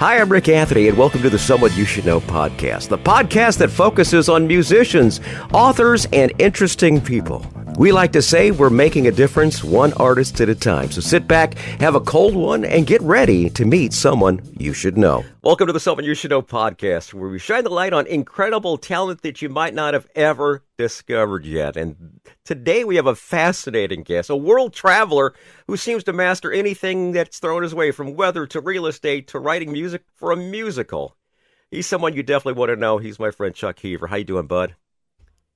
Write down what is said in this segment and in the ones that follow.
Hi, I'm Rick Anthony, and welcome to the Someone You Should Know podcast, the podcast that focuses on musicians, authors, and interesting people. We like to say we're making a difference one artist at a time. So sit back, have a cold one, and get ready to meet someone you should know. Welcome to the Someone You Should Know podcast, where we shine the light on incredible talent that you might not have ever discovered yet. And today we have a fascinating guest, a world traveler who seems to master anything that's thrown his way, from weather to real estate to writing music for a musical. He's someone you definitely want to know. He's my friend Chuck Heaver. How you doing, bud?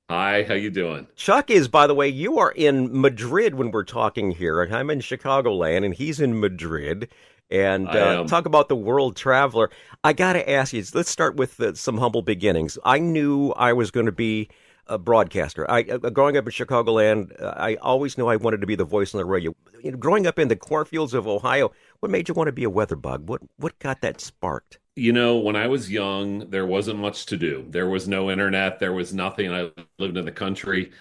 Hi, how you doing? Chuck is, by the way, you are in Madrid when we're talking here, and I'm in Chicagoland, and he's in Madrid. And talk about the world traveler. I got to ask you, let's start with some humble beginnings. I knew I was going to be a broadcaster. Growing up in Chicagoland, I always knew I wanted to be the voice on the radio. You know, growing up in the cornfields of Ohio, what made you want to be a weather bug? What got that sparked? You know, when I was young, there wasn't much to do. There was no internet. There was nothing. I lived in the country.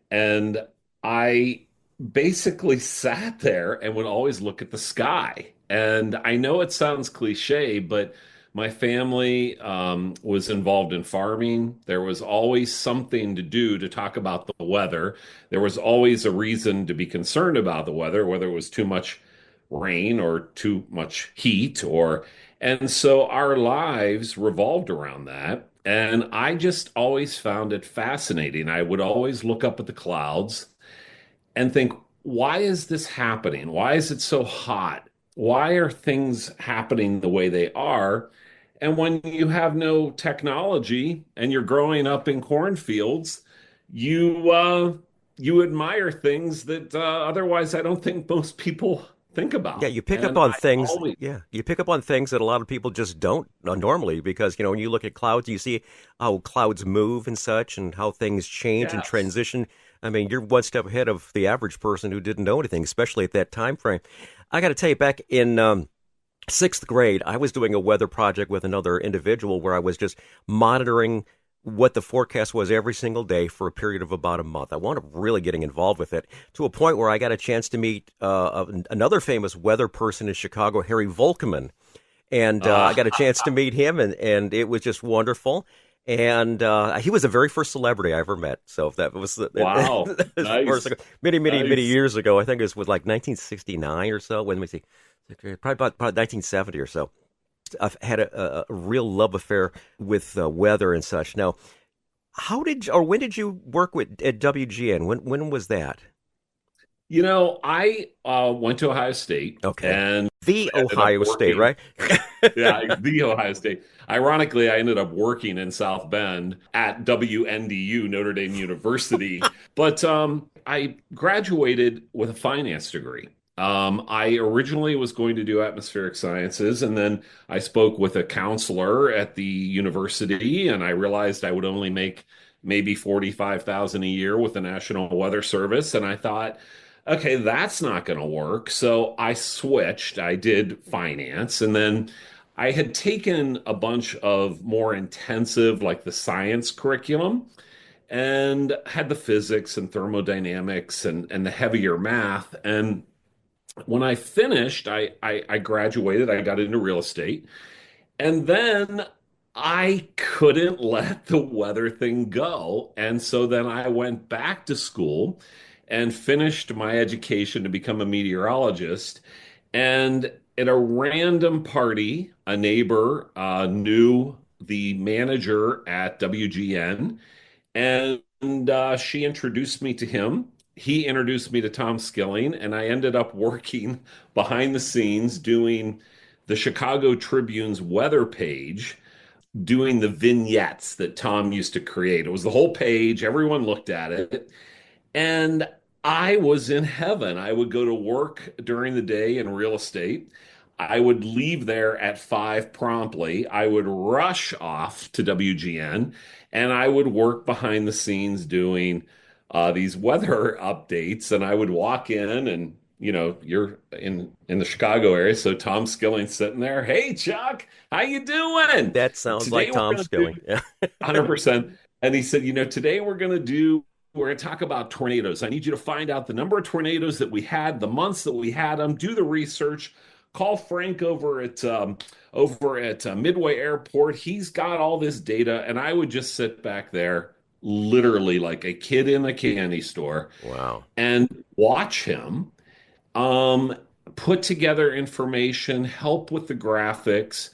And I basically sat there and would always look at the sky. And I know it sounds cliche, but my family was involved in farming. There was always something to do to talk about the weather. There was always a reason to be concerned about the weather, whether it was too much rain or too much heat and so our lives revolved around that. And I just always found it fascinating. I would always look up at the clouds and think, why is this happening? Why is it so hot? Why are things happening the way they are? And when you have no technology and you're growing up in cornfields, you admire things that otherwise I don't think most people think about. Yeah, you pick up on things. You pick up on things that a lot of people just don't normally, because when you look at clouds, you see how clouds move and such, and how things change and transition. I mean, you're one step ahead of the average person who didn't know anything, especially at that time frame. I got to tell you, back in sixth grade, I was doing a weather project with another individual where I was just monitoring what the forecast was every single day for a period of about a month. I wound up really getting involved with it to a point where I got a chance to meet another famous weather person in Chicago, Harry Volkman. And I got a chance to meet him, and it was just wonderful. And he was the very first celebrity I ever met. So that was wow, nice. many years ago. I think it was like 1969 or so. Let me see, probably about 1970 or so. I've had a real love affair with weather and such. Now, when did you work at WGN? When was that? You know, I went to Ohio State. Okay. And the Ohio State, right? Yeah, the Ohio State. Ironically, I ended up working in South Bend at WNDU, Notre Dame University. But I graduated with a finance degree. I originally was going to do atmospheric sciences, and then I spoke with a counselor at the university, and I realized I would only make maybe $45,000 a year with the National Weather Service, and I thought, okay, that's not going to work. So I switched. I did finance, and then I had taken a bunch of more intensive, like the science curriculum, and had the physics and thermodynamics and the heavier math. And when I finished, I graduated, I got into real estate, and then I couldn't let the weather thing go. And so then I went back to school and finished my education to become a meteorologist. And at a random party, a neighbor knew the manager at WGN, and she introduced me to him. He introduced me to Tom Skilling, and I ended up working behind the scenes doing the Chicago Tribune's weather page, doing the vignettes that Tom used to create. It was the whole page. Everyone looked at it. And I was in heaven. I would go to work during the day in real estate. I would leave there at 5 promptly. I would rush off to WGN, and I would work behind the scenes doing these weather updates. And I would walk in, and you're in the Chicago area, so Tom Skilling's sitting there. Hey, Chuck, how you doing? That sounds like Tom Skilling. Yeah, 100%. And he said, today we're going to talk about tornadoes. I need you to find out the number of tornadoes that we had, the months that we had them, do the research, Call Frank over at Midway Airport. He's got all this data." And I would just sit back there, literally like a kid in a candy store, Wow. and watch him um, put together information, help with the graphics,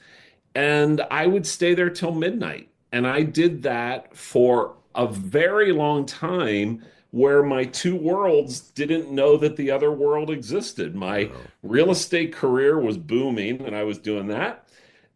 and I would stay there till midnight. And I did that for a very long time where my two worlds didn't know that the other world existed. My Wow. real estate career was booming and I was doing that.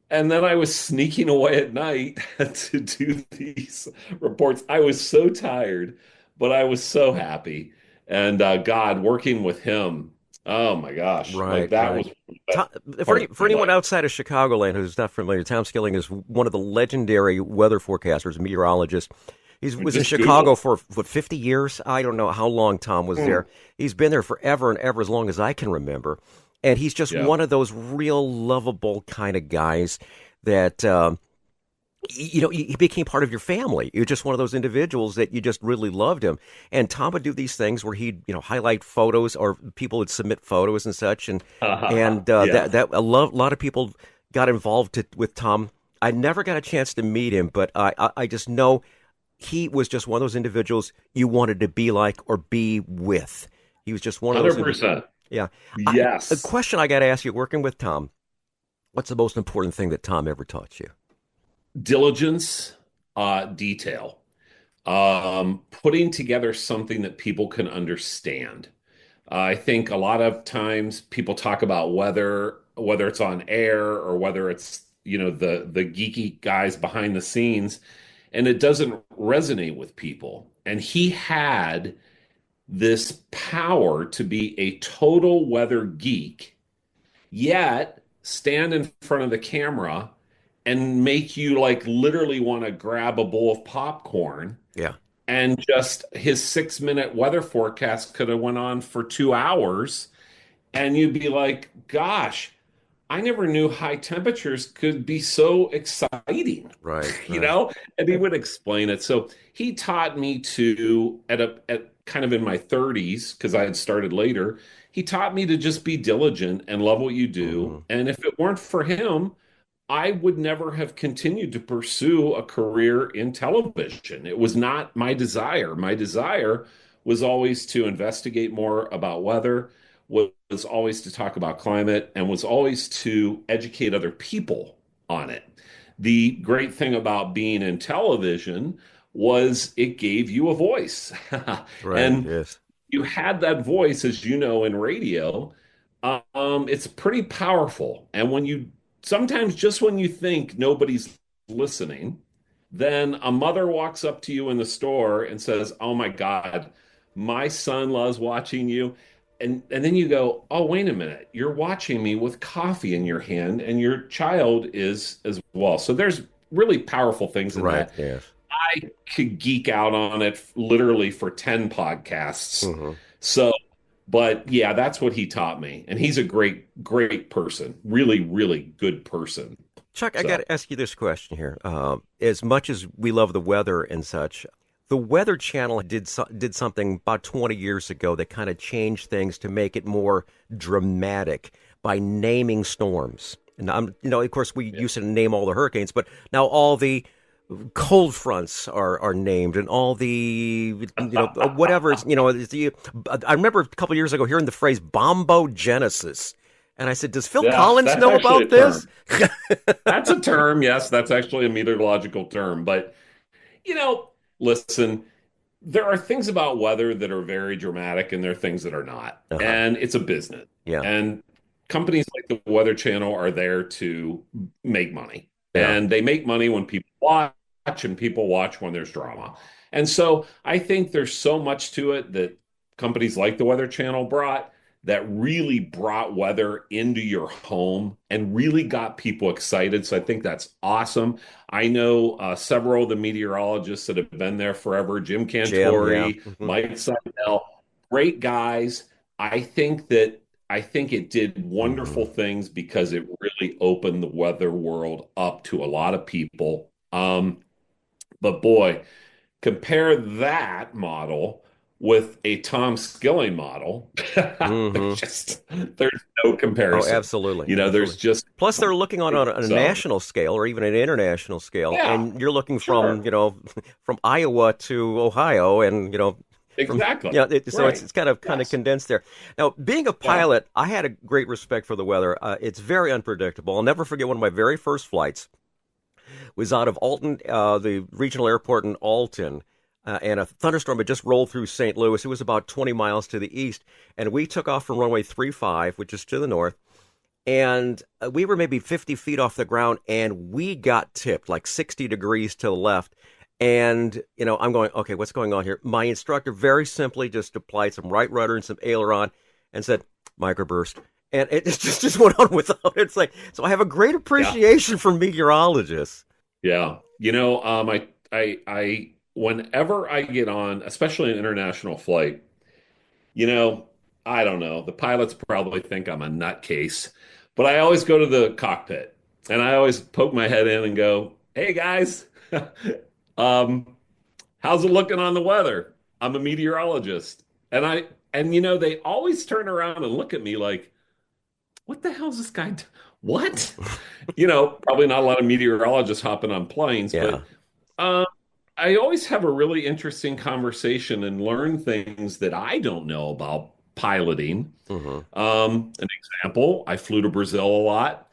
And then I was sneaking away at night to do these reports. I was so tired, but I was so happy. And God, working with him, oh my gosh, like Right, that right. was the best Tom, part of for my anyone life. outside of Chicagoland who's not familiar, Tom Skilling is one of the legendary weather forecasters, meteorologists. He was in Just Chicago Google. for what 50 years. I don't know how long Tom was Hmm. there. He's been there forever and ever, as long as I can remember. And he's just Yeah. one of those real lovable kind of guys that he became part of your family. You're just one of those individuals that you just really loved him. And Tom would do these things where he'd highlight photos, or people would submit photos and such, and Yeah. that a lot of people got involved with Tom. I never got a chance to meet him, but I just know he was just one of those individuals you wanted to be like or be with. He was just one of those. 100%. Yeah. A Yes. question I got to ask you: working with Tom, what's the most important thing that Tom ever taught you? Diligence, detail, putting together something that people can understand. I think a lot of times people talk about weather, whether it's on air or whether it's, the geeky guys behind the scenes, and it doesn't resonate with people. And he had this power to be a total weather geek, yet stand in front of the camera and make you like literally want to grab a bowl of popcorn. Yeah. And just his 6 minute weather forecast could have went on for 2 hours, and you'd be like, gosh, I never knew high temperatures could be so exciting, Right. you Right. know? And he would explain it. So he taught me to at kind of in my 30s, because I had started later, he taught me to just be diligent and love what you do. Hmm. And if it weren't for him, I would never have continued to pursue a career in television. It was not my desire. My desire was always to investigate more about weather, was always to talk about climate, and was always to educate other people on it. The great thing about being in television was it gave you a voice. Right. And Yes. you had that voice, as you know, in radio. It's pretty powerful. And sometimes just when you think nobody's listening, then a mother walks up to you in the store and says, "Oh my God, my son loves watching you." And then you go, "Oh, wait a minute. You're watching me with coffee in your hand, and your child is as well." So there's really powerful things in Right. that. Yes. I could geek out on it literally for 10 podcasts. Hmm. So, but yeah, that's what he taught me. And he's a great, great person. Really, really good person. Chuck, I got So, to ask you this question here. As much as we love the weather and such, the Weather Channel did something about 20 years ago that kind of changed things to make it more dramatic by naming storms. And of course, we yeah. used to name all the hurricanes, but now all the cold fronts are named, and all the whatever I remember a couple of years ago hearing the phrase bombogenesis, and I said, "Does Phil Yeah, Collins that's know actually a about this?" term. That's a term. Yes, that's actually a meteorological term. But, you know, listen, there are things about weather that are very dramatic and there are things that are not. Uh-huh. And it's a business. Yeah. And companies like the Weather Channel are there to make money. Yeah. And they make money when people watch, and people watch when there's drama. And so I think there's so much to it that companies like the Weather Channel brought, that really brought weather into your home and really got people excited. So I think that's awesome. I know several of the meteorologists that have been there forever: Jim Jim, yeah. Cantori, Mike Seidel, great guys. I think that I think it did Hmm. wonderful things because it really opened the weather world up to a lot of people. But boy, compare that model with a Tom Skilling model, Hmm. there's no Oh, comparison. absolutely, There's absolutely. just Plus, they're looking on a so national scale or even an international scale, yeah, and you're looking from sure, from Iowa to Ohio, and from exactly, so right, it's kind of yes, condensed there. Now, being a yeah. pilot, I had a great respect for the weather. It's very unpredictable. I'll never forget one of my very first flights was out of Alton, the regional airport in Alton. And a thunderstorm had just rolled through St. Louis. It was about 20 miles to the east. And we took off from runway 35, which is to the north. And we were maybe 50 feet off the ground, and we got tipped like 60 degrees to the left. And, I'm going, okay, what's going on here? My instructor very simply just applied some right rudder and some aileron and said, microburst. And it just went on without it. It's like, so I have a great Yeah. appreciation for meteorologists. Yeah. Whenever I get on, especially an international flight, you know, I don't know, the pilots probably think I'm a nutcase, but I always go to the cockpit and I always poke my head in and go, "Hey guys, um, how's it looking on the weather? I'm a meteorologist." And they always turn around and look at me like, "What the hell's this guy? What?" Probably not a lot of meteorologists hopping on planes, Yeah. but um, I always have a really interesting conversation and learn things that I don't know about piloting. Hmm. An example, I flew to Brazil a lot.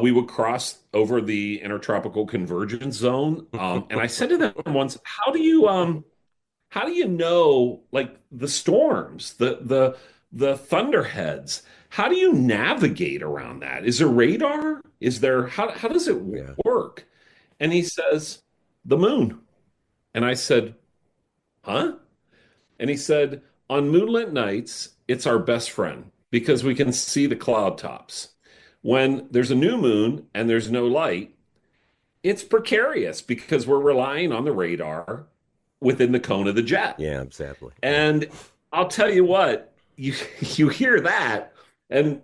We would cross over the intertropical convergence zone, and I said to them once, how do you know like the storms, the thunderheads? How do you navigate around that? Is there radar? Is there how does it Yeah. work? And he says, the moon. And I said, huh? And he said, on moonlit nights, it's our best friend because we can see the cloud tops. When there's a new moon and there's no light, it's precarious because we're relying on the radar within the cone of the jet. Yeah, exactly. Yeah. And I'll tell you what, you you hear that, and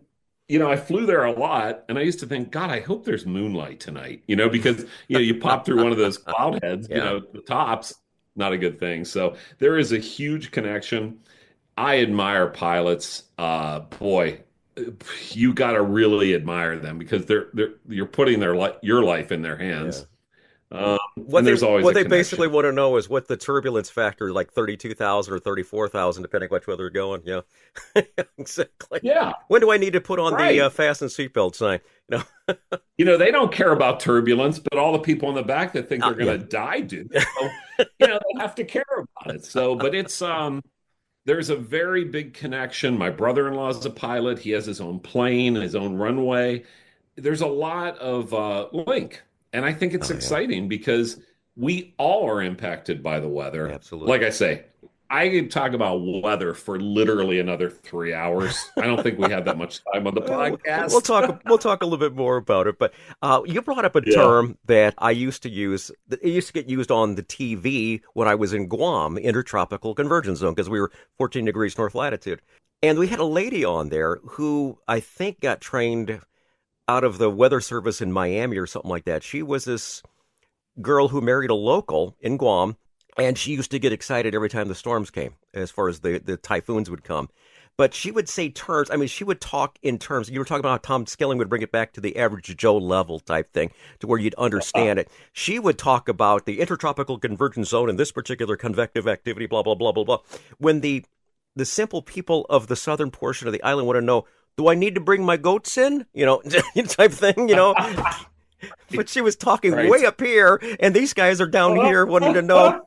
I flew there a lot, and I used to think, God, I hope there's moonlight tonight, because you pop through one of those cloud heads, Yeah. the tops, not a good thing. So there is a huge connection. I admire pilots. Boy, you got to really admire them because you're putting your life in their Yeah. hands. What And they there's always what a they basically connection. want to know is what the turbulence factor, like 32,000 or 34,000, depending which way they're going. Yeah, exactly. Yeah, When do I need to put on the right. fasten seatbelt sign? You know, They don't care about turbulence, but all the people in the back that think they're going yeah, to die do. So, they have to care about it. So, but there's a very big connection. My brother-in-law is a pilot. He has his own plane, his own runway. There's a lot of link. And I think it's oh yeah, exciting because we all are impacted by the weather. absolutely. Like I say, I could talk about weather for literally another 3 hours. I don't think we have that much time on the We'll podcast. talk. We'll talk a little bit more about it. But you brought up a Yeah. term that I used to use. It used to get used on the TV when I was in Guam, intertropical convergence zone, because we were 14 degrees north latitude, and we had a lady on there who I think got trained out of the weather service in Miami or something like that. She was this girl who married a local in Guam, and she used to get excited every time the storms came, as far as the typhoons would come. But she would say terms. I mean, she would talk in terms. You were talking about how Tom Skilling would bring it back to the average Joe level type thing, to where you'd understand it. She would talk about the intertropical convergence zone and this particular convective activity, blah blah blah blah blah. When the simple people of the southern portion of the island want to know, do I need to bring my goats in? Type thing. But she was talking Right. way up here, and these guys are down here wanting to know,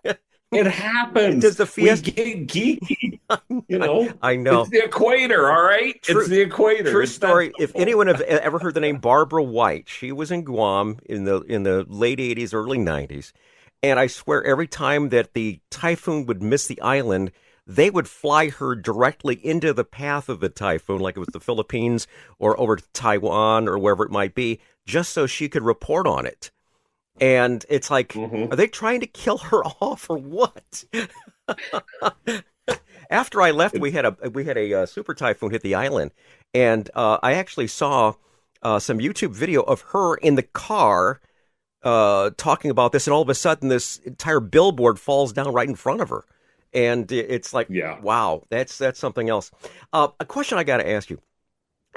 It happens. does the We fiesta? get geeky. I It's know. the equator, all right? It's True, the equator. true It's that story. If simple. anyone have ever heard the name Barbara White, she was in Guam in the late '80s, early '90s, and I swear every time that the typhoon would miss the island, they would fly her directly into the path of the typhoon, like it was the Philippines or over to Taiwan or wherever it might be, just so she could report on it. And it's like, Hmm. are they trying to kill her off or what? After I left, we had a super typhoon hit the island, and I actually saw some YouTube video of her in the car talking about this, and all of a sudden, this entire billboard falls down right in front of her, And it's like, Yeah. wow, that's something else. A question I got to ask you: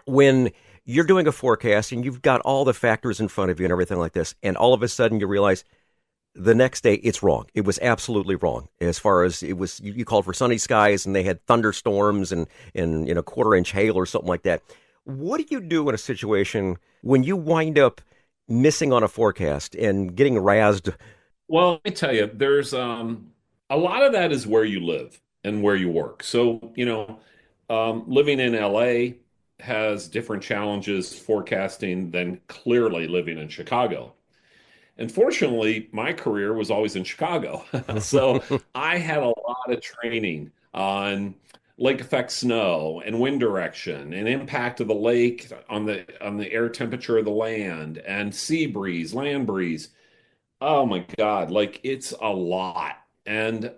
when you're doing a forecast and you've got all the factors in front of you and everything like this, and all of a sudden you realize the next day it's wrong. It was absolutely wrong. As far as it was, you called for sunny skies and they had thunderstorms and quarter-inch hail or something like that. What do you do in a situation when you wind up missing on a forecast and getting razzed? Well, let me tell you, there's a lot of that is where you live and where you work. So, living in LA has different challenges forecasting than clearly living in Chicago. And fortunately, my career was always in Chicago. So I had a lot of training on lake effect snow and wind direction and impact of the lake on the air temperature of the land and sea breeze, land breeze. Oh my God, like it's a lot. And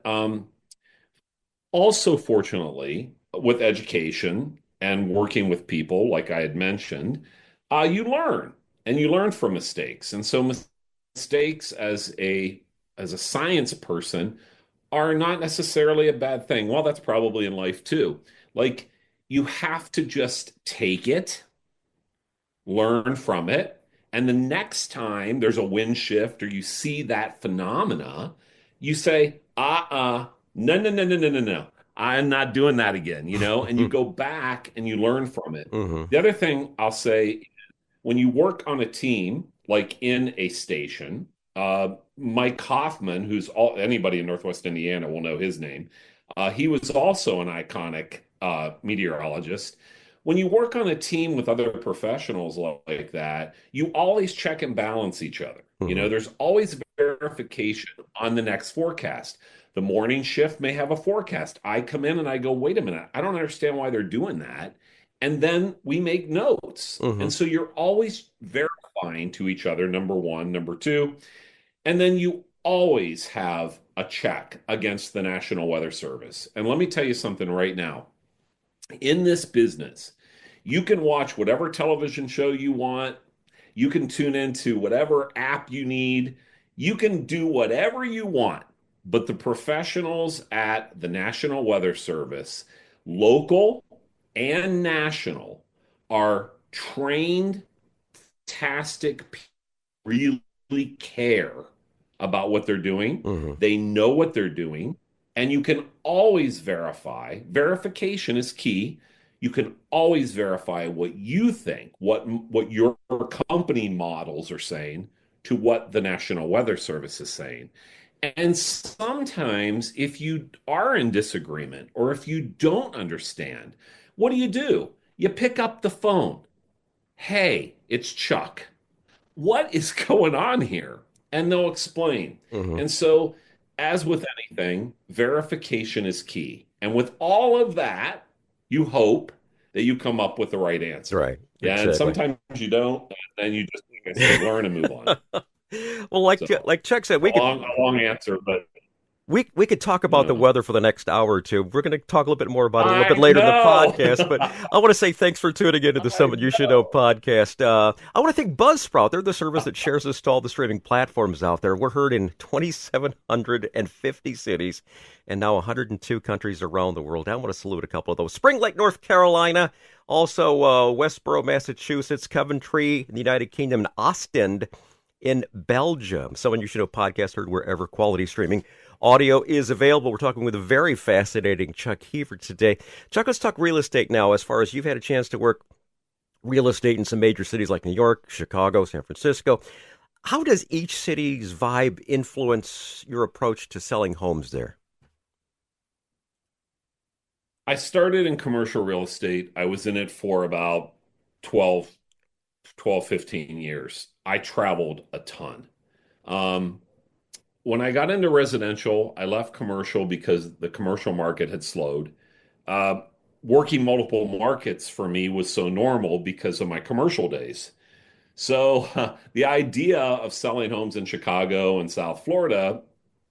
also, fortunately, with education and working with people, like I had mentioned, you learn and you learn from mistakes. And so mistakes as a science person are not necessarily a bad thing. Well, that's probably in life too. Like you have to just take it, learn from it, and the next time there's a wind shift or you see that phenomena, you say, no, no, no, no, no, no, no. I'm not doing that again, and you go back and you learn from it. Hmm. The other thing I'll say, when you work on a team, like in a station, Mike Hoffman, anybody in Northwest Indiana will know his name. He was also an iconic meteorologist. When you work on a team with other professionals like that, you always check and balance each other. Hmm. There's always verification on the next forecast. The morning shift may have a forecast. I come in and I go, wait a minute, I don't understand why they're doing that. And then we make notes. Hmm. And so you're always verifying to each other, number one, number two. And then you always have a check against the National Weather Service. And let me tell you something right now. In this business, you can watch whatever television show you want. You can tune into whatever app you need. You can do whatever you want. But the professionals at the National Weather Service, local and national, are trained, fantastic people, really care about what they're doing. Hmm. They know what they're doing, and you can always verify. Verification is key. You can always verify what you think, what your company models are saying to what the National Weather Service is saying. And sometimes, if you are in disagreement or if you don't understand, what do? You pick up the phone. Hey, it's Chuck. What is going on here? And they'll explain. Hmm. And so, as with anything, verification is key. And with all of that, you hope that you come up with the right answer. Right. Yeah, and Exactly. sometimes you don't, and then you just, like I said, learn and move on. Well, So, like Chuck said, a long answer, but we could talk about the no. weather for the next hour or two. We're going to talk a little bit more about it a little bit I later in the know. podcast. But I want to say thanks for tuning into the I Something You Should Know know. podcast. I want to thank Buzzsprout. They're the service that shares us to all the streaming platforms out there. We're heard in 2,750 cities and now 102 countries around the world. I want to salute a couple of those. Spring Lake, North Carolina. Also, Westboro, Massachusetts, Coventry in the United Kingdom, and Ostend in Belgium. Someone You Should Know podcast heard wherever quality streaming audio is available. We're talking with a very fascinating Chuck Heaver today. Chuck, let's talk real estate now. As far as you've had a chance to work real estate in some major cities like New York, Chicago, San Francisco, how does each city's vibe influence your approach to selling homes there? I started in commercial real estate. I was in it for about 12, 12, 15 years. I traveled a ton. Um, when I got into residential, I left commercial because the commercial market had slowed. Uh, Working multiple markets for me was so normal because of my commercial days. So the idea of selling homes in Chicago and South Florida,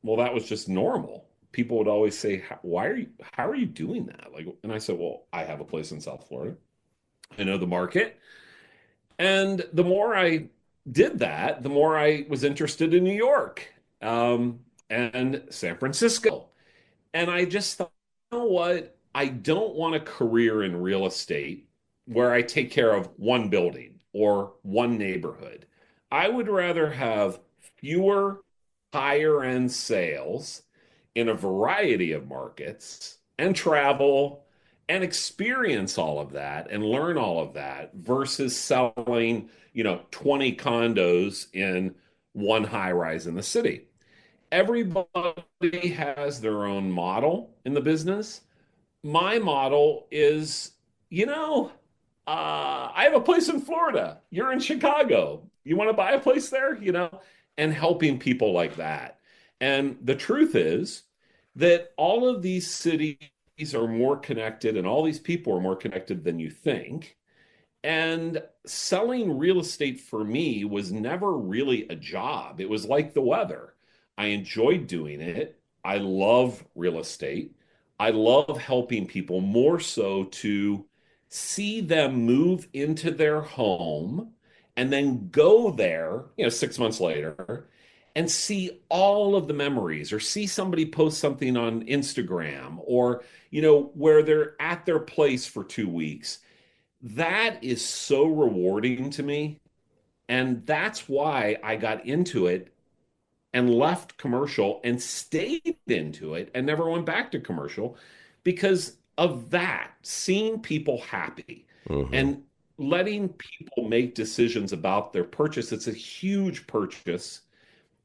well, that was just normal. People would always say, how are you doing that?" Like, and I said, "Well, I have a place in South Florida. I know the market." And the more I did that, the more I was interested in New York, and San Francisco. And I just thought, you know what? I don't want a career in real estate where I take care of one building or one neighborhood. I would rather have fewer higher end sales in a variety of markets and travel and experience all of that and learn all of that versus selling, 20 condos in one high rise in the city. Everybody has their own model in the business. My model is, you know, I have a place in Florida. You're in Chicago. You want to buy a place there, and helping people like that. And the truth is that all of these cities are more connected and all these people are more connected than you think. And selling real estate for me was never really a job. It was like the weather. I enjoyed doing it. I love real estate. I love helping people more so to see them move into their home and then go there, 6 months later and see all of the memories or see somebody post something on Instagram or, where they're at their place for 2 weeks. That is so rewarding to me. And that's why I got into it and left commercial and stayed into it and never went back to commercial because of that, seeing people happy Hmm. and letting people make decisions about their purchase. It's a huge purchase.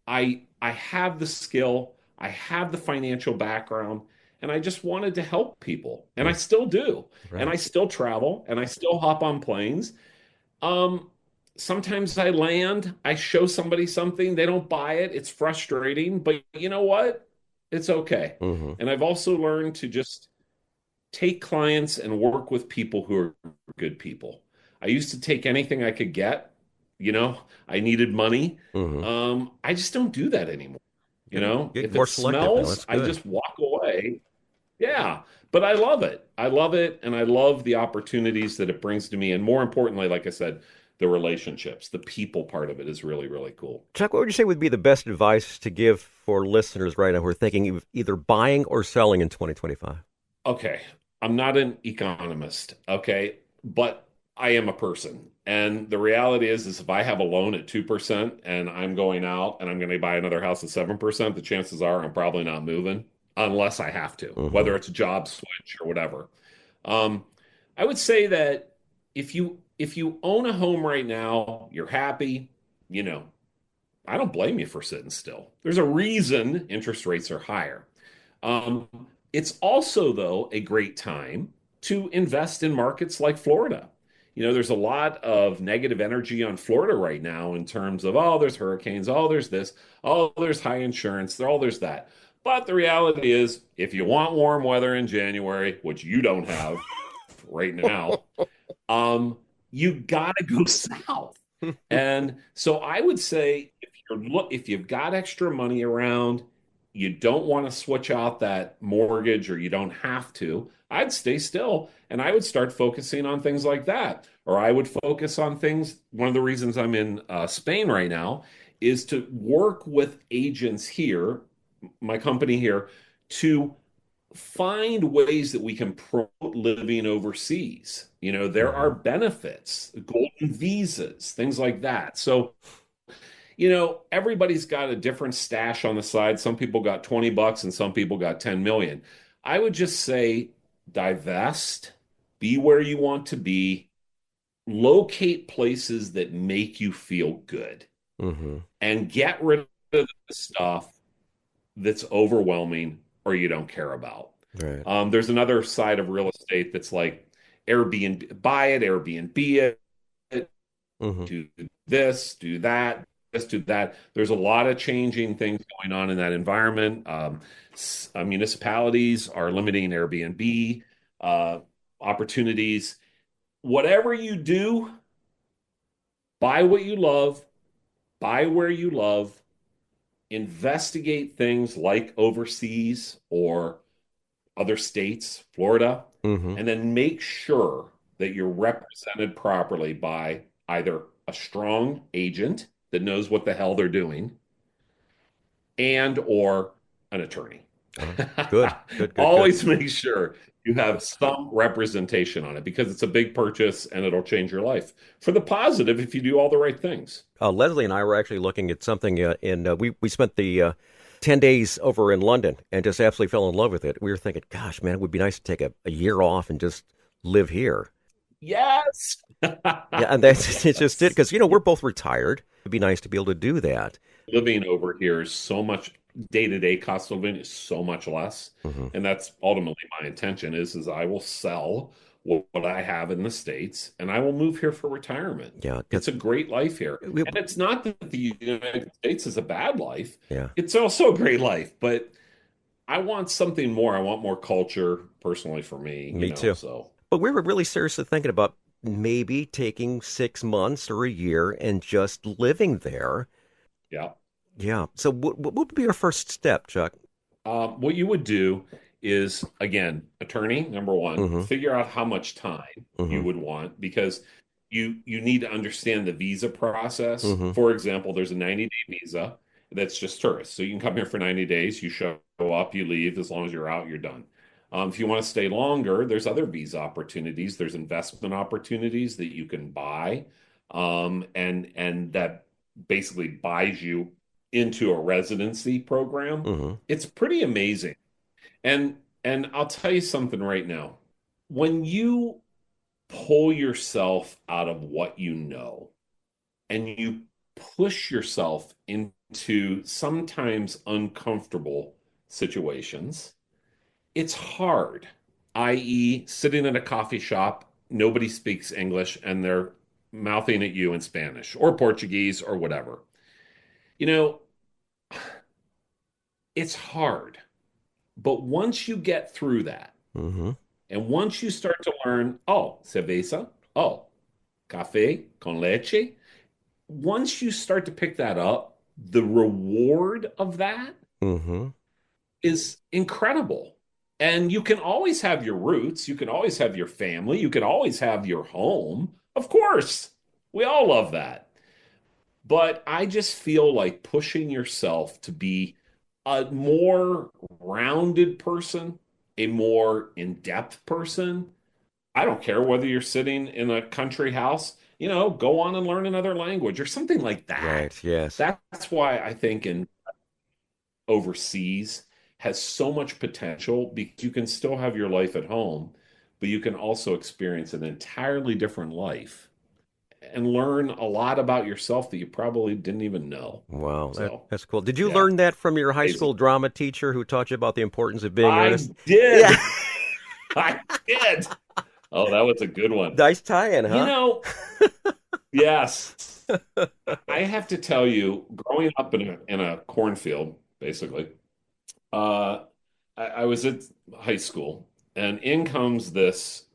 I have the skill, I have the financial background, and I just wanted to help people. And I Yeah, still do. And right. I still travel and I still hop on planes. Um, Sometimes I land, I show somebody something, they don't buy it. It's frustrating, but you know what? It's okay. Hmm. And I've also learned to just take clients and work with people who are good people. I used to take anything I could get, I needed money. Hmm. I just don't do that anymore. Get If more it selective now. smells, That's I good. just walk away. Yeah, but I love it. I love it, and I love the opportunities that it brings to me. And more importantly, like I said, the relationships, the people part of it is really, really cool. Chuck, what would you say would be the best advice to give for listeners right now who are thinking of either buying or selling in 2025? Okay, I'm not an economist, okay, but I am a person. And the reality is if I have a loan at 2% and I'm going out and I'm going to buy another house at 7%, the chances are I'm probably not moving unless I have to, Hmm. whether it's a job switch or whatever. Um, I would say that if you own a home right now, you're happy, you know, I don't blame you for sitting still. There's a reason interest rates are higher. Um, it's also, though, a great time to invest in markets like Florida. There's a lot of negative energy on Florida right now in terms of, oh, there's hurricanes, oh, there's this, oh, there's high insurance, oh, there's that. But the reality is, if you want warm weather in January, which you don't have right now, um, you got to go south. And so I would say if you've got extra money around, you don't want to switch out that mortgage or you don't have to, I'd stay still and I would start focusing on things like that. Or I would focus on things. One of the reasons I'm in Spain right now is to work with agents here, my company here, to find ways that we can promote living overseas. There are Hmm. benefits, golden visas, things like that. So, everybody's got a different stash on the side. Some people got $20 and some people got 10 million. I would just say divest, be where you want to be, locate places that make you feel good, Hmm. and get rid of the stuff that's overwhelming or you don't care about. Right. There's another side of real estate that's like Airbnb, buy it, Airbnb it, Hmm. do this, do that, this, do that. There's a lot of changing things going on in that environment. Municipalities are limiting Airbnb uh, opportunities. Whatever you do, buy what you love, buy where you love, investigate things like overseas or other states, Florida, Hmm. and then make sure that you're represented properly by either a strong agent that knows what the hell they're doing and or an attorney. Oh, good, good, good, good. Always make sure you have some representation on it because it's a big purchase and it'll change your life for the positive if you do all the right things. Leslie and I were actually looking at something we spent the 10 days over in London and just absolutely fell in love with it. We were thinking, gosh, man, it would be nice to take a year off and just live here. Yes. Yeah, and that's it's just it Yes. because we're both retired. It'd be nice to be able to do that. Living over here is so much day-to-day cost of living is so much less. Hmm. And that's ultimately my intention is I will sell what I have in the States and I will move here for retirement. Yeah, It's because a great life here. And it's not that the United States is a bad life. yeah, It's also a great life, but I want something more. I want more culture personally for me, me too. so But we were really seriously thinking about maybe taking 6 months or a year and just living there. yeah. Yeah. So what would be our first step, Chuck? What you would do is, again, attorney, number one, Mm-hmm. figure out how much time you Mm-hmm. would want because you need to understand the visa process. Mm-hmm. For example, there's a 90-day visa that's just tourists. So you can come here for 90 days, you show up, you leave. As long as you're out, you're done. If you want to stay longer, there's other visa opportunities. There's investment opportunities that you can buy, and that basically buys you into a residency program. Mm-hmm. It's pretty amazing. And I'll tell you something right now. When you pull yourself out of what you know and you push yourself into sometimes uncomfortable situations, it's hard, i.e., sitting in a coffee shop, nobody speaks English, and they're mouthing at you in Spanish or Portuguese or whatever. You know, it's hard. But once you get through that, Mm-hmm. and once you start to learn, oh, cerveza, oh, café con leche, once you start to pick that up, the reward of that Mm-hmm. is incredible. And you can always have your roots, you can always have your family, you can always have your home. Of course, we all love that. But I just feel like pushing yourself to be a more rounded person, a more in-depth person. I don't care whether you're sitting in a country house, go on and learn another language or something like that. Right. Yes. That's why I think in overseas has so much potential because you can still have your life at home, but you can also experience an entirely different life and learn a lot about yourself that you probably didn't even know. Wow, So, that's cool. Did you yeah, learn that from your high amazing. school drama teacher who taught you about the importance of being I earnest? Yeah. did. I did. Oh, that was a good one. Nice tie-in, You huh? know, yes. I have to tell you, growing up in a cornfield, basically, uh, I was at high school, and in comes this,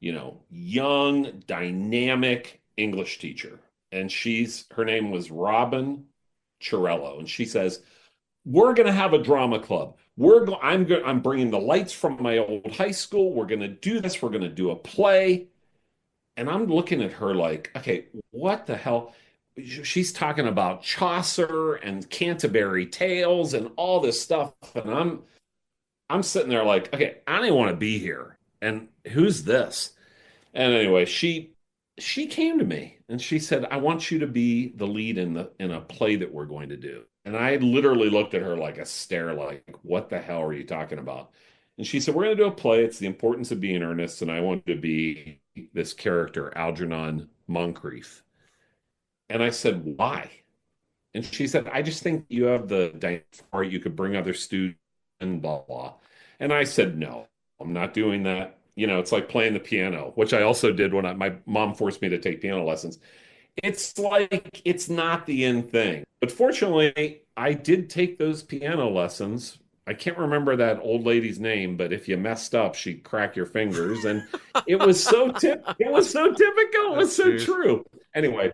young, dynamic English teacher. And her name was Robin Chirello. And she says, we're going to have a drama club. I'm bringing the lights from my old high school. We're going to do this. We're going to do a play. And I'm looking at her like, okay, what the hell? She's talking about Chaucer and Canterbury Tales and all this stuff. And I'm sitting there like, okay, I don't even want to be here. And who's this? And anyway, she came to me and she said, "I want you to be the lead in a play that we're going to do." And I literally looked at her like a stare, like, "What the hell are you talking about?" And she said, "We're going to do a play. It's the importance of being earnest, and I want to be this character, Algernon Moncrief." And I said, "Why?" And she said, "I just think you have the dynamic for it. You could bring other students and blah blah." And I said, "No, I'm not doing that." It's like playing the piano, which I also did when my mom forced me to take piano lessons. It's like it's not the end thing. But fortunately, I did take those piano lessons. I can't remember that old lady's name, but if you messed up, she'd crack your fingers. And it was so typical. It Oh, was so jeez. true. Anyway,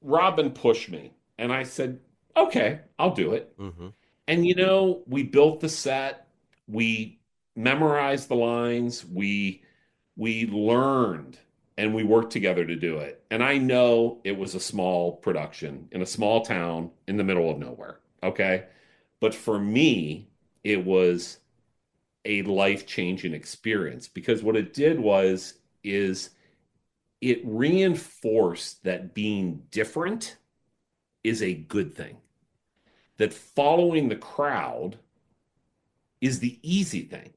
Robin pushed me, and I said, "Okay, I'll do it." Hmm. And we built the set, we memorized the lines, we learned and we worked together to do it. And I know it was a small production in a small town in the middle of nowhere, okay? But for me, it was a life-changing experience because what it did is it reinforced that being different is a good thing. That following the crowd is the easy thing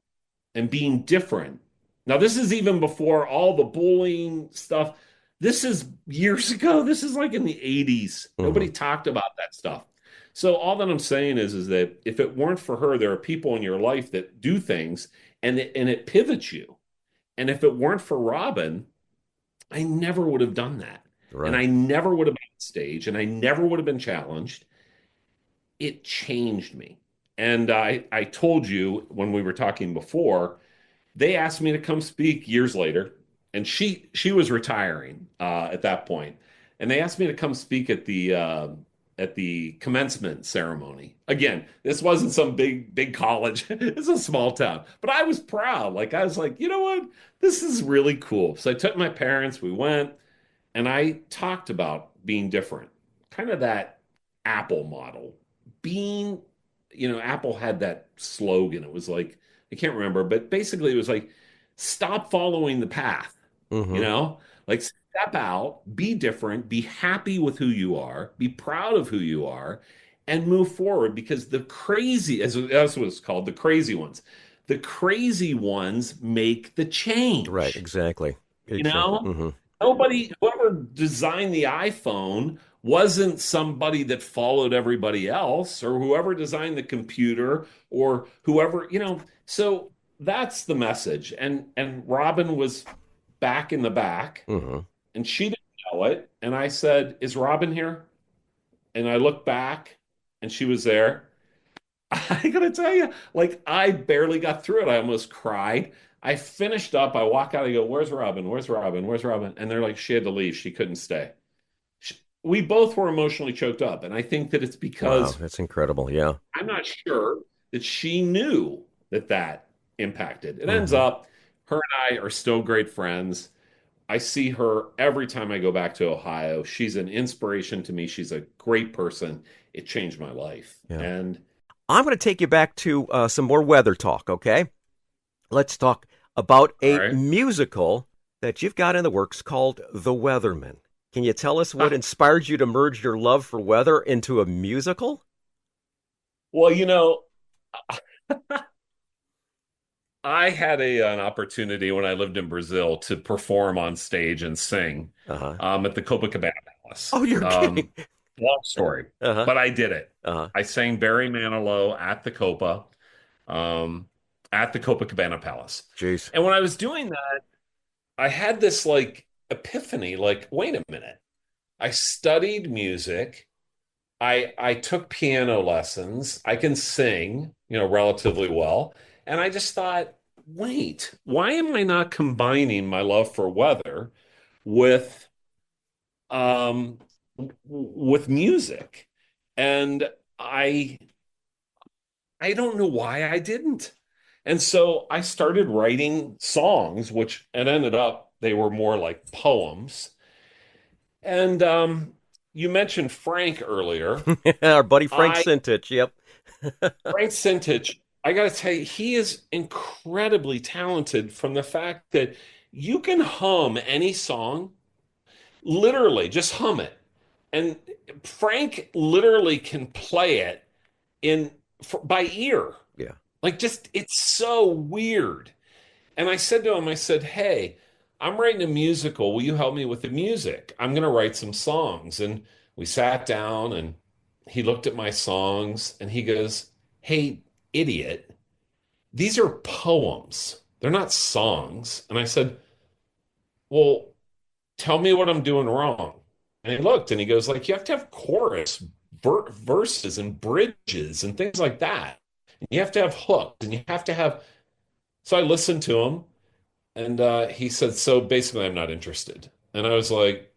and being different. Now, this is even before all the bullying stuff. This is years ago. This is like in the 80s. Hmm. Nobody talked about that stuff. So all that I'm saying is that if it weren't for her, there are people in your life that do things and it pivots you. And if it weren't for Robin, I never would have done that. And Right. I never would have been on stage and I never would have been challenged. It changed me. And I told you when we were talking before, they asked me to come speak years later, and she was retiring at that point, and they asked me to come speak at the commencement ceremony. Again, this wasn't some big college; it's a small town, but I was proud. Like I was like, you know what, this is really cool. So I took my parents. We went, and I talked about being different, kind of that Apple model. Being, Apple had that slogan. It was like, I can't remember, but basically it was like, stop following the path, you Hmm. know? Like step out, be different, be happy with who you are, be proud of who you are, and move forward because the crazy, as that's what it's called, the crazy ones make the Right. change. Exactly. You Exactly. know, nobody, whoever designed the iPhone wasn't somebody that followed everybody else, or whoever designed the computer, or whoever, So that's the message. And Robin was back in the back, Hmm. and she didn't know it. And I said, "Is Robin here?" And I looked back, and she was there. I gotta tell you, like I barely got through it. I almost cried. I finished up. I walk out. I go, "Where's Robin? Where's Robin? Where's Robin?" And they're like, "She had to leave. She couldn't stay." We both were emotionally choked up, and I think that it's Wow. because That's incredible. Yeah. I'm not sure that she knew that impacted. It ends Hmm. up, her and I are still great friends. I see her every time I go back to Ohio. She's an inspiration to me. She's a great person. It changed my life, Yeah. and I'm going to take you back to some more weather talk, okay? Let's talk about all a right. musical that you've got in the works called The Weatherman. Can you tell us what Ah, inspired you to merge your love for weather into a musical? well, I had an opportunity when I lived in Brazil to perform on stage and sing Uh huh. at the Copacabana Palace. Oh, you're kidding. Long story, Uh huh. but I did it. Uh huh. I sang Barry Manilow um, at the Copacabana Palace. Jeez. And when I was doing that, I had this like epiphany, like, wait a minute. I studied music. I took piano lessons. I can sing, relatively well. And I just thought, wait, why am I not combining my love for weather with um with music? And I I don't know why I didn't. And so I started writing songs, which it ended up they were more like poems. And you mentioned Frank earlier. Our buddy Frank I Sintich. Yep. Frank Sintich, I got to tell you, he is incredibly talented from the fact that you can hum any song, literally, just hum it. And Frank literally can play it by ear. Yeah. Like just it's so weird. And I said to him, I said, "Hey, I'm writing a musical. Will you help me with the music? I'm going to write some songs." And we sat down and he looked at my songs and he goes, "Hey, idiot, these are poems. They're not songs." And I said, "Well, tell me what I'm doing wrong." And he looked and he goes, like, you have to have chorus, verses and bridges and things like that. And you have to have hooks and you have to have. So I listened to him and he said, "So basically, I'm not interested." And I was like,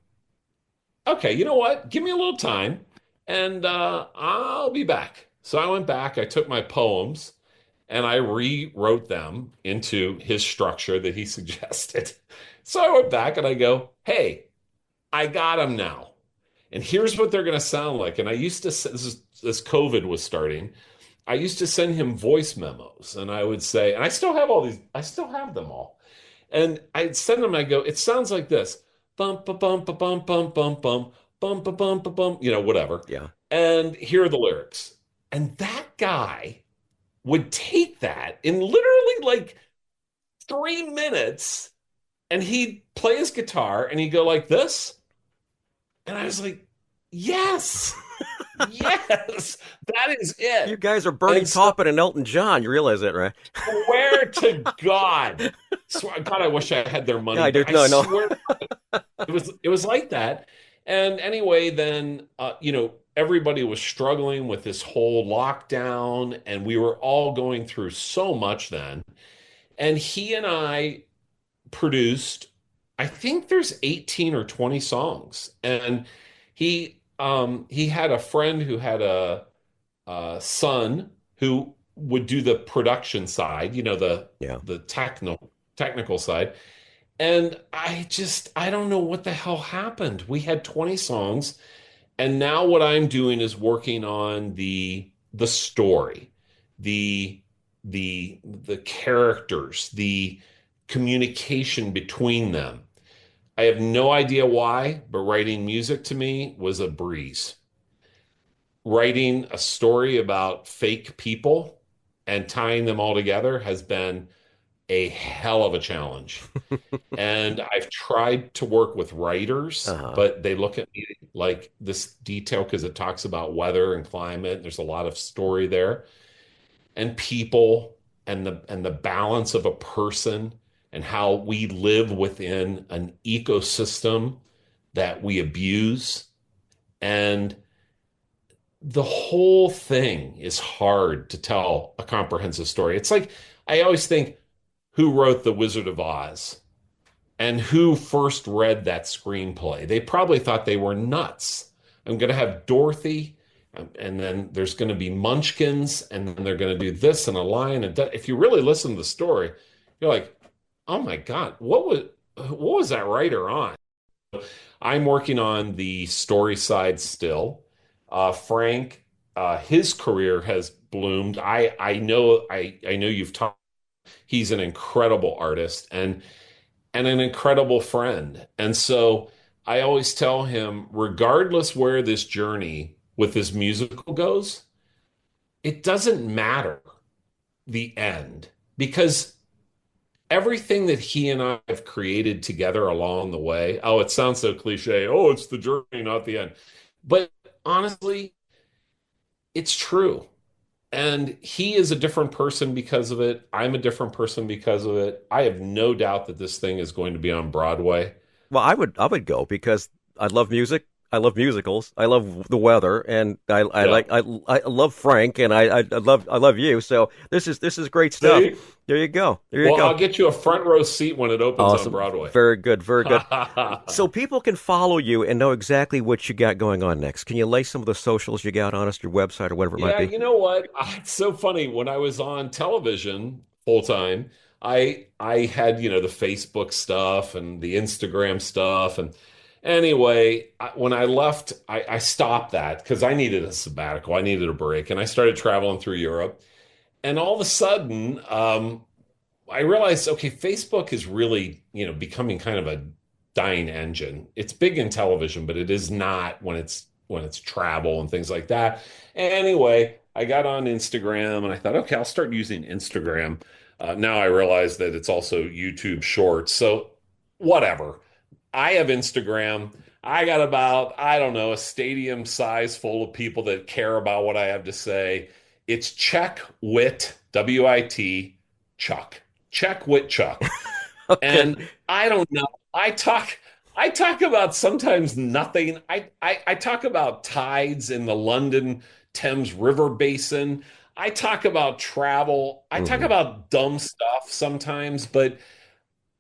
"Okay, you know what? Give me a little time and I'll be back." So I went back, I took my poems and I rewrote them into his structure that he suggested. So I went back and I go, "Hey, I got them now. And here's what they're going to sound like." And I used to say, this COVID was starting. I used to send him voice memos, and I would say, and I still have all these, I still have them all. And I'd send them, I go, it sounds like this. Bum ba bum ba bum bum bum bum bum ba bum ba bum, whatever. Yeah. And here are the lyrics. And that guy would take that in literally like 3 minutes, and he'd play his guitar and he'd go like this. And I was like, yes, yes, that is You it. guys are Bernie And so, Taupin and Elton John. You realize that, right? swear to God, God, I wish I had their Yeah, money, I do. but I No, no. swear it was like that. And anyway, then everybody was struggling with this whole lockdown, and we were all going through so much then. And he and I produced, I think there's 18 or 20 songs. And he had a friend who had a son who would do the production side, Yeah. the technical side. And I don't know what the hell happened. We had 20 songs, and now what I'm doing is working on the story, the the characters, the communication between them. I have no idea why, but writing music to me was a breeze. Writing a story about fake people and tying them all together has been a hell of a challenge. And I've tried to work with writers, Uh-huh. but they look at me like this detail because it talks about weather and climate. There's a lot of story there and people and the balance of a person and how we live within an ecosystem that we abuse. And the whole thing is hard to tell a comprehensive story. It's like I always think, who wrote The Wizard of Oz? And who first read that screenplay? They probably thought they were nuts. I'm going to have Dorothy, and then there's going to be Munchkins, and then they're going to do this and a lion. And if you really listen to the story, you're like, oh my God, what was that writer on? I'm working on the story side still. Frank, his career has bloomed. I know you've talked. He's an incredible artist, and an incredible friend. And so I always tell him, regardless where this journey with this musical goes, it doesn't matter the end because everything that he and I have created together along the way, oh, it sounds so cliche. Oh, it's the journey, not the end. But honestly, it's true. And he is a different person because of it. I'm a different person because of it. I have no doubt that this thing is going to be on Broadway. Well, I would go because I love music. I love musicals. I love the weather, and I Yeah. like I love Frank, and I love you. So this is great stuff. See? There you go. There you Well, go. I'll get you a front row seat when it opens on Awesome. Broadway. Very good. Very good. So people can follow you and know exactly what you got going on next. Can you lay some of the socials you got on us, your website or whatever it might Yeah, be? you know what? It's so funny. When I was on television full time, I had, the Facebook stuff and the Instagram stuff. And anyway, when I left, I stopped that because I needed a sabbatical. I needed a break. And I started traveling through Europe. And all of a sudden, I realized, okay, Facebook is really, becoming kind of a dying engine. It's big in television, but it is not when it's travel and things like that. Anyway, I got on Instagram and I thought, okay, I'll start using Instagram. Now I realize that it's also YouTube Shorts. So whatever. I have Instagram. I got about, I don't know, a stadium size full of people that care about what I have to say. It's Check Wit, WIT, Chuck. Check Wit Chuck. Okay. And I don't know. I talk about sometimes nothing. I talk about tides in the London Thames River Basin. I talk about travel. I talk Hmm. about dumb stuff sometimes, but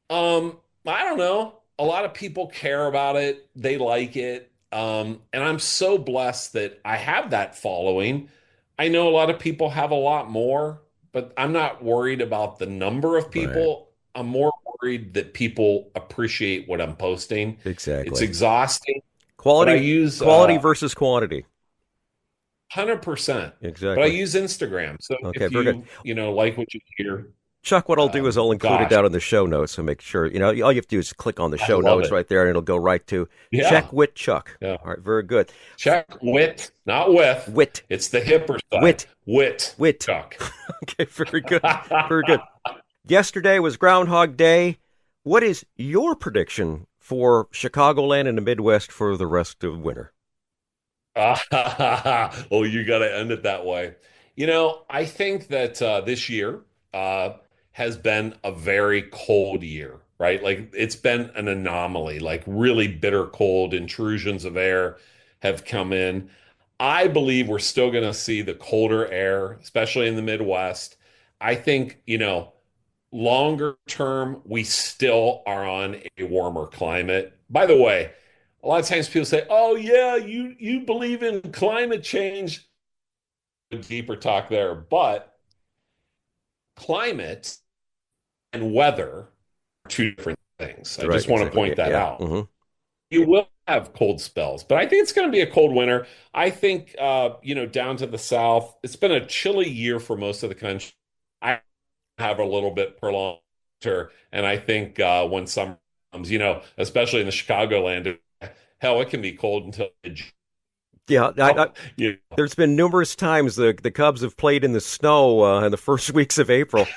I don't know. A lot of people care about it. They like it. And I'm so blessed that I have that following. I know a lot of people have a lot more, but I'm not worried about the number of Right. people. I'm more worried that people appreciate what I'm posting. It's Exactly. exhausting, but I Quality use quality versus quantity. 100%. But I Exactly. use Instagram. So Okay, if very good. you know, like what you hear, Chuck, what I'll do is I'll include it gosh, down in the show notes, so make sure, all you have to do is click on the I show love notes it. right there and it'll go right to Yeah. Check with Chuck. Yeah. All right, very good. Check wit, not with. Wit, It's the hipper side. wit, Wit, wit. Chuck. Okay, very good. Very good. Yesterday was Groundhog Day. What is your prediction for Chicagoland and the Midwest for the rest of winter? Oh, you got to end it that way. You know, I think that this year uh, has been a very cold year, right? Like it's been an anomaly, like really bitter cold intrusions of air have come in. I believe we're still going to see the colder air, especially in the Midwest. I think, longer term, we still are on a warmer climate. By the way, a lot of times people say, "Oh yeah, you believe in climate change." Deeper talk there, but climate and weather are two different things. I Right, just want to exactly. point that Yeah. out. Hmm. You will have cold spells, but I think it's going to be a cold winter. I think, down to the south, it's been a chilly year for most of the country. I have a little bit prolonged winter, and I think when summer comes, especially in the Chicagoland, hell, it can be cold until Yeah, you there's been numerous times the Cubs have played in the snow in the first weeks of April.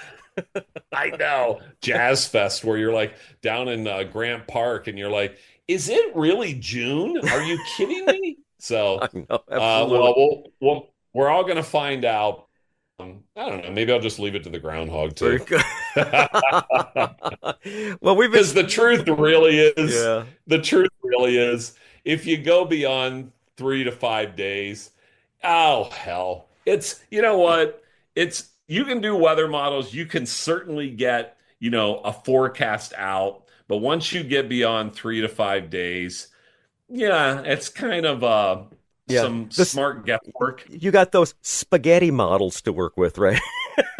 I know. Jazz Fest, where you're like down in Grant Park and you're like, is it really June? Are you kidding me? I So, know, absolutely. we're all going to find out. I don't know. Maybe I'll just leave it to the groundhog Very too. good. Well, we've been, Because yeah, the truth really is, if you go beyond 3 to 5 days, oh hell, you know what? You can do weather models. You can certainly get, a forecast out. But once you get beyond 3 to 5 days, yeah, it's kind of yeah. some This smart guesswork. You got those spaghetti models to work with, right?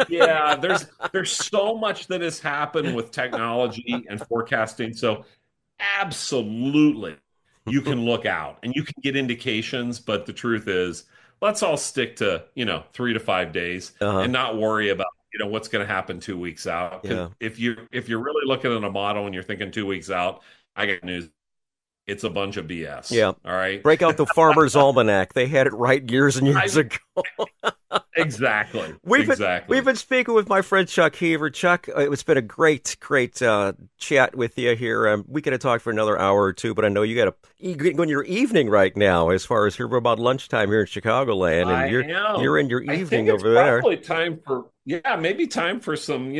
Yeah, there's so much that has happened with technology and forecasting. So absolutely, you can look out and you can get indications, but the truth is, let's all stick to, 3 to 5 days Uh-huh. and not worry about, what's going to happen 2 weeks out. Because Yeah. if you're really looking at a model and you're thinking 2 weeks out, I got news. It's a bunch of BS. Yeah. All right. Break out the Farmer's Almanac. They had it right years and years I ago. exactly. We've been we've Exactly. been speaking with my friend Chuck Heaver. Chuck, it's been a great chat with you here. We could have talked for another hour or two, but I know you go in your evening right now. As far as here, we're about lunchtime here in Chicagoland, and I you're am. in your I think evening it's over there. probably time for, yeah, maybe time for some,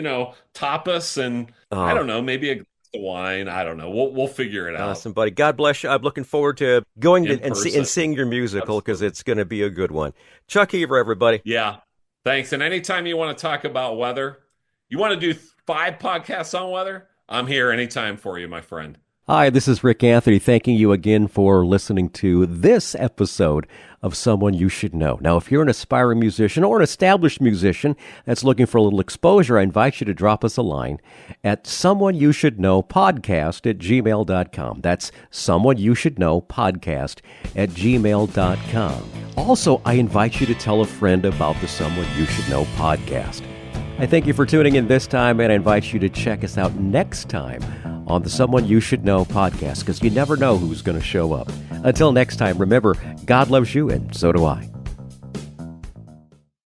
tapas and I Oh, don't know, maybe a glass of wine. I don't know. We'll figure it out awesome, buddy. God bless you. I'm looking forward to going to in and person. seeing your musical because Absolutely. it's going to be a good one. Chuck Heaver, everybody. Yeah. Thanks. And anytime you want to talk about weather, you want to do 5 podcasts on weather, I'm here anytime for you, my friend. Hi, this is Rick Anthony, thanking you again for listening to this episode of Someone You Should Know. Now, if you're an aspiring musician or an established musician that's looking for a little exposure, I invite you to drop us a line at someoneyoushouldknowpodcast@gmail.com. That's someoneyoushouldknowpodcast@gmail.com. Also, I invite you to tell a friend about the Someone You Should Know podcast. I thank you for tuning in this time, and I invite you to check us out next time on the Someone You Should Know podcast, because you never know who's going to show up. Until next time, remember, God loves you, and so do I.